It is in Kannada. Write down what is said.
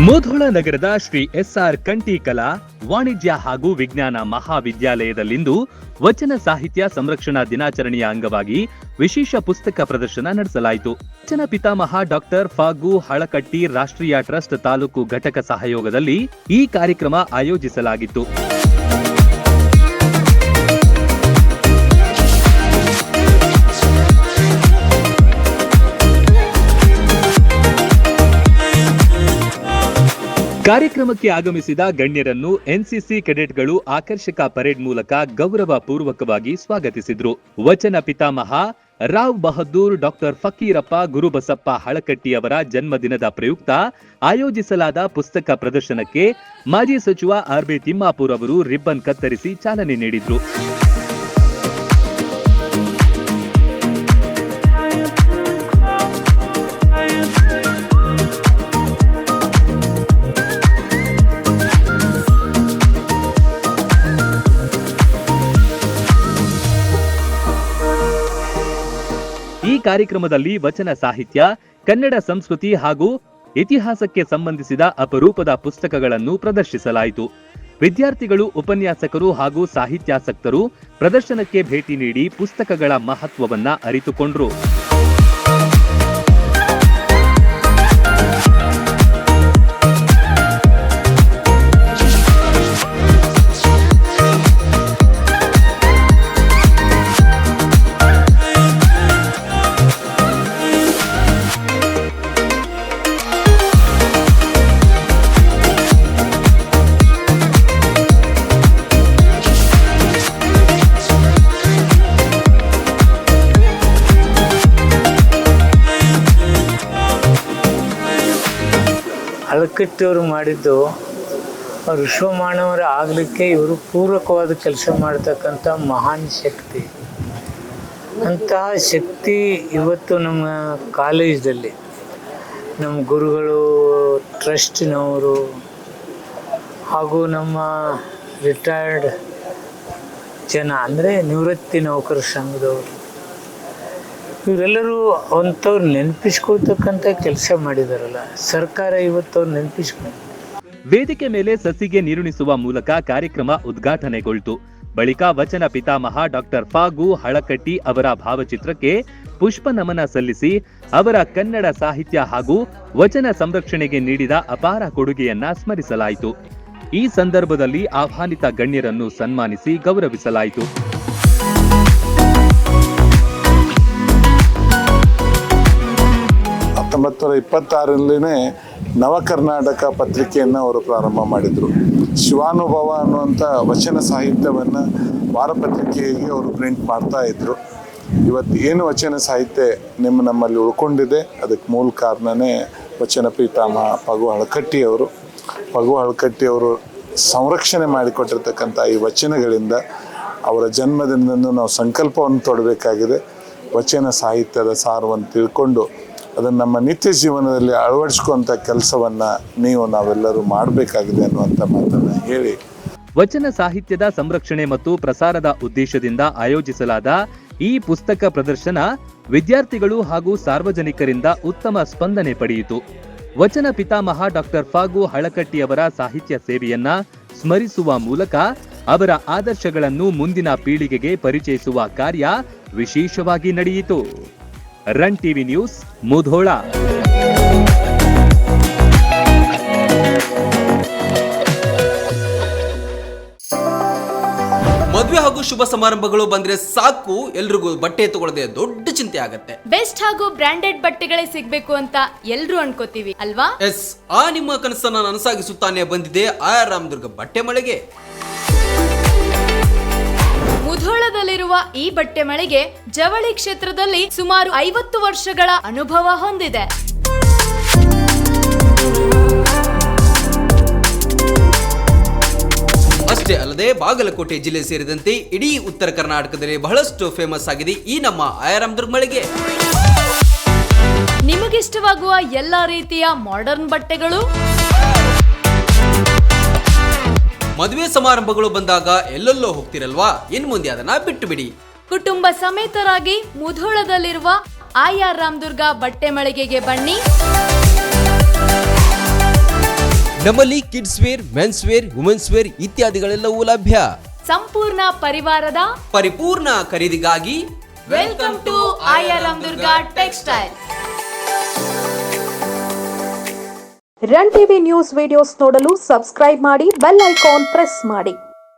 ಮುಧೋಳ ನಗರದ ಶ್ರೀ ಎಸ್ಆರ್ ಕಂಠಿ ಕಲಾ ವಾಣಿಜ್ಯ ಹಾಗೂ ವಿಜ್ಞಾನ ಮಹಾವಿದ್ಯಾಲಯದಲ್ಲಿಂದು ವಚನ ಸಾಹಿತ್ಯ ಸಂರಕ್ಷಣಾ ದಿನಾಚರಣೆಯ ಅಂಗವಾಗಿ ವಿಶೇಷ ಪುಸ್ತಕ ಪ್ರದರ್ಶನ ನಡೆಸಲಾಯಿತು. ವಚನ ಪಿತಾಮಹ ಡಾಕ್ಟರ್ ಫಾಗು ಹಳಕಟ್ಟಿ ರಾಷ್ಟ್ರೀಯ ಟ್ರಸ್ಟ್ ತಾಲೂಕು ಘಟಕ ಸಹಯೋಗದಲ್ಲಿ ಈ ಕಾರ್ಯಕ್ರಮ ಆಯೋಜಿಸಲಾಗಿತ್ತು. ಕಾರ್ಯಕ್ರಮಕ್ಕೆ ಆಗಮಿಸಿದ ಗಣ್ಯರನ್ನು ಎನ್ಸಿಸಿ ಕೆಡೆಟ್ಗಳು ಆಕರ್ಷಕ ಪರೇಡ್ ಮೂಲಕ ಗೌರವ ಪೂರ್ವಕವಾಗಿ ಸ್ವಾಗತಿಸಿದ್ರು. ವಚನ ಪಿತಾಮಹ ರಾವ್ ಬಹದ್ದೂರ್ ಡಾಕ್ಟರ್ ಫಕೀರಪ್ಪ ಗುರುಬಸಪ್ಪ ಹಳಕಟ್ಟಿ ಅವರ ಜನ್ಮದಿನದ ಪ್ರಯುಕ್ತ ಆಯೋಜಿಸಲಾದ ಪುಸ್ತಕ ಪ್ರದರ್ಶನಕ್ಕೆ ಮಾಜಿ ಸಚಿವ ಆರ್.ಬಿ. ತಿಮ್ಮಾಪುರ್ ಅವರು ರಿಬ್ಬನ್ ಕತ್ತರಿಸಿ ಚಾಲನೆ ನೀಡಿದ್ರು. ಈ ಕಾರ್ಯಕ್ರಮದಲ್ಲಿ ವಚನ ಸಾಹಿತ್ಯ, ಕನ್ನಡ ಸಂಸ್ಕೃತಿ ಹಾಗೂ ಇತಿಹಾಸಕ್ಕೆ ಸಂಬಂಧಿಸಿದ ಅಪರೂಪದ ಪುಸ್ತಕಗಳನ್ನು ಪ್ರದರ್ಶಿಸಲಾಯಿತು. ವಿದ್ಯಾರ್ಥಿಗಳು, ಉಪನ್ಯಾಸಕರು ಹಾಗೂ ಸಾಹಿತ್ಯಾಸಕ್ತರು ಪ್ರದರ್ಶನಕ್ಕೆ ಭೇಟಿ ನೀಡಿ ಪುಸ್ತಕಗಳ ಮಹತ್ವವನ್ನ ಅರಿತುಕೊಂಡರು. ಹಳಕಟ್ಟಿಯವರು ಮಾಡಿದ್ದು ವಿಶ್ವಮಾನವರ ಆಗಲಿಕ್ಕೆ ಇವರು ಪೂರಕವಾದ ಕೆಲಸ ಮಾಡತಕ್ಕಂಥ ಮಹಾನ್ ಶಕ್ತಿ. ಅಂತಹ ಶಕ್ತಿ ಇವತ್ತು ನಮ್ಮ ಕಾಲೇಜಲ್ಲಿ ನಮ್ಮ ಗುರುಗಳು, ಟ್ರಸ್ಟಿನವರು ಹಾಗೂ ನಮ್ಮ ರಿಟೈರ್ಡ್ ಜನ ಅಂದರೆ ನಿವೃತ್ತಿ ನೌಕರ ಸಂಘದವರು ಇವರೆಲ್ಲರೂ ಅಂಥವ್ರು ನೆನಪಿಸ್ಕೊಳ್ತಕ್ಕಂಥ ಕೆಲಸ ಮಾಡಿದಾರಲ್ಲ. ಸರ್ಕಾರ ಇವತ್ತು ಅವ್ರು ನೆನಪಿಸ್ಕೊಂಡು ವೇದಿಕೆ ಮೇಲೆ ಸಸಿಗೆ ನೀರುಣಿಸುವ ಮೂಲಕ ಕಾರ್ಯಕ್ರಮ ಉದ್ಘಾಟನೆಗೊಳ್ತು. ಬಳಿಕ ವಚನ ಪಿತಾಮಹ ಡಾಕ್ಟರ್ ಫಾಗು ಹಳಕಟ್ಟಿ ಅವರ ಭಾವಚಿತ್ರಕ್ಕೆ ಪುಷ್ಪ ನಮನ ಸಲ್ಲಿಸಿ ಅವರ ಕನ್ನಡ ಸಾಹಿತ್ಯ ಹಾಗೂ ವಚನ ಸಂರಕ್ಷಣೆಗೆ ನೀಡಿದ ಅಪಾರ ಕೊಡುಗೆಯನ್ನ ಸ್ಮರಿಸಲಾಯಿತು. ಈ ಸಂದರ್ಭದಲ್ಲಿ ಆಹ್ವಾನಿತ ಗಣ್ಯರನ್ನು ಸನ್ಮಾನಿಸಿ ಗೌರವಿಸಲಾಯಿತು. 1926 ನವ ಕರ್ನಾಟಕ ಪತ್ರಿಕೆಯನ್ನು ಅವರು ಪ್ರಾರಂಭ ಮಾಡಿದರು. ಶಿವಾನುಭವ ಅನ್ನುವಂಥ ವಚನ ಸಾಹಿತ್ಯವನ್ನು ವಾರಪತ್ರಿಕೆಗೆ ಅವರು ಪ್ರಿಂಟ್ ಮಾಡ್ತಾ ಇದ್ರು. ಇವತ್ತು ಏನು ವಚನ ಸಾಹಿತ್ಯ ನಮ್ಮಲ್ಲಿ ಉಳ್ಕೊಂಡಿದೆ ಅದಕ್ಕೆ ಮೂಲ ಕಾರಣನೇ ವಚನ ಪಿತಾಮಹ ಫಗು ಹಳಕಟ್ಟಿಯವರು. ಫಗು ಹಳಕಟ್ಟಿಯವರು ಸಂರಕ್ಷಣೆ ಮಾಡಿಕೊಟ್ಟಿರ್ತಕ್ಕಂಥ ಈ ವಚನಗಳಿಂದ ಅವರ ಜನ್ಮದಿನದಂದು ನಾವು ಸಂಕಲ್ಪವನ್ನು ತೊಡಬೇಕಾಗಿದೆ. ವಚನ ಸಾಹಿತ್ಯದ ಸಾರವನ್ನು ತಿಳ್ಕೊಂಡು ಅದನ್ನು ನಮ್ಮ ನಿತ್ಯ ಜೀವನದಲ್ಲಿ ಅಳವಡಿಸ್ಕೊಂಥ ಕೆಲಸವನ್ನು ನಾವೆಲ್ಲರೂ ಮಾಡಬೇಕಾಗಿದೆ ಅನ್ನುವಂಥ ಮಾತನ್ನು ಹೇಳಿ, ವಚನ ಸಾಹಿತ್ಯದ ಸಂರಕ್ಷಣೆ ಮತ್ತು ಪ್ರಸಾರದ ಉದ್ದೇಶದಿಂದ ಆಯೋಜಿಸಲಾದ ಈ ಪುಸ್ತಕ ಪ್ರದರ್ಶನ ವಿದ್ಯಾರ್ಥಿಗಳು ಹಾಗೂ ಸಾರ್ವಜನಿಕರಿಂದ ಉತ್ತಮ ಸ್ಪಂದನೆ ಪಡೆಯಿತು. ವಚನ ಪಿತಾಮಹ ಡಾಕ್ಟರ್ ಫಾಗು ಹಳಕಟ್ಟಿಯವರ ಸಾಹಿತ್ಯ ಸೇವೆಯನ್ನ ಸ್ಮರಿಸುವ ಮೂಲಕ ಅವರ ಆದರ್ಶಗಳನ್ನು ಮುಂದಿನ ಪೀಳಿಗೆಗೆ ಪರಿಚಯಿಸುವ ಕಾರ್ಯ ವಿಶೇಷವಾಗಿ ನಡೆಯಿತು. Run TV news, Mudhol. ಮದುವೆ ಹಾಗೂ ಶುಭ ಸಮಾರಂಭಗಳು ಬಂದ್ರೆ ಸಾಕು, ಎಲ್ರಿಗೂ ಬಟ್ಟೆ ತಗೊಳ್ಳದೆ ದೊಡ್ಡ ಚಿಂತೆ ಆಗತ್ತೆ. ಬೆಸ್ಟ್ ಹಾಗೂ ಬ್ರಾಂಡೆಡ್ ಬಟ್ಟೆಗಳೇ ಸಿಗ್ಬೇಕು ಅಂತ ಎಲ್ರು ಅನ್ಕೋತೀವಿ ಅಲ್ವಾ? ಎಸ್, ಆ ನಿಮ್ಮ ಕನಸನ್ನ ನನಸಾಗಿಸುತ್ತಾನೆ ಬಂದಿದೆ ಆರ್ ರಾಮದುರ್ಗ ಬಟ್ಟೆ ಮಳೆಗೆ. ಮುಧೋಳದಲ್ಲಿರುವ ಈ ಬಟ್ಟೆ ಮಳಿಗೆ ಜವಳಿ ಕ್ಷೇತ್ರದಲ್ಲಿ ಸುಮಾರು 50 ವರ್ಷಗಳ ಅನುಭವ ಹೊಂದಿದೆ. ಅಷ್ಟೇ ಅಲ್ಲದೆ ಬಾಗಲಕೋಟೆ ಜಿಲ್ಲೆ ಸೇರಿದಂತೆ ಇಡೀ ಉತ್ತರ ಕರ್ನಾಟಕದಲ್ಲಿ ಬಹಳಷ್ಟು ಫೇಮಸ್ ಆಗಿದೆ ಈ ನಮ್ಮ ಆಯರಾಮದುರ್ಗ ಮಳಿಗೆ. ನಿಮಗಿಷ್ಟವಾಗುವ ಎಲ್ಲಾ ರೀತಿಯ ಮಾಡರ್ನ್ ಬಟ್ಟೆಗಳು, ಮದುವೆ ಸಮಾರಂಭಗಳು ಬಂದಾಗ ಎಲ್ಲೆಲ್ಲೋ ಹೋಗ್ತಿರಲ್ವಾ, ಇನ್ ಮುಂದೆ ಅದನ್ನ ಬಿಟ್ಟು ಬಿಡಿ. ಕುಟುಂಬ ಸಮೇತರಾಗಿ ಮುಧೋಳದಲ್ಲಿರುವ ಆರ್ ರಾಮದುರ್ಗ ಬಟ್ಟೆ ಮಳಿಗೆಗೆ ಬನ್ನಿ. ನಮ್ಮಲ್ಲಿ kids wear, men's wear, women's wear ಇತ್ಯಾದಿಗಳೆಲ್ಲವೂ ಲಭ್ಯ. ಸಂಪೂರ್ಣ ಪರಿವಾರದ ಪರಿಪೂರ್ಣ ಖರೀದಿಗಾಗಿ welcome to Ayaram Durga textile. Run TV news videos ನೋಡಲು ಸಬ್ಸ್ಕ್ರೈಬ್ ಮಾಡಿ, ಬೆಲ್ ಐಕಾನ್ ಪ್ರೆಸ್ ಮಾಡಿ.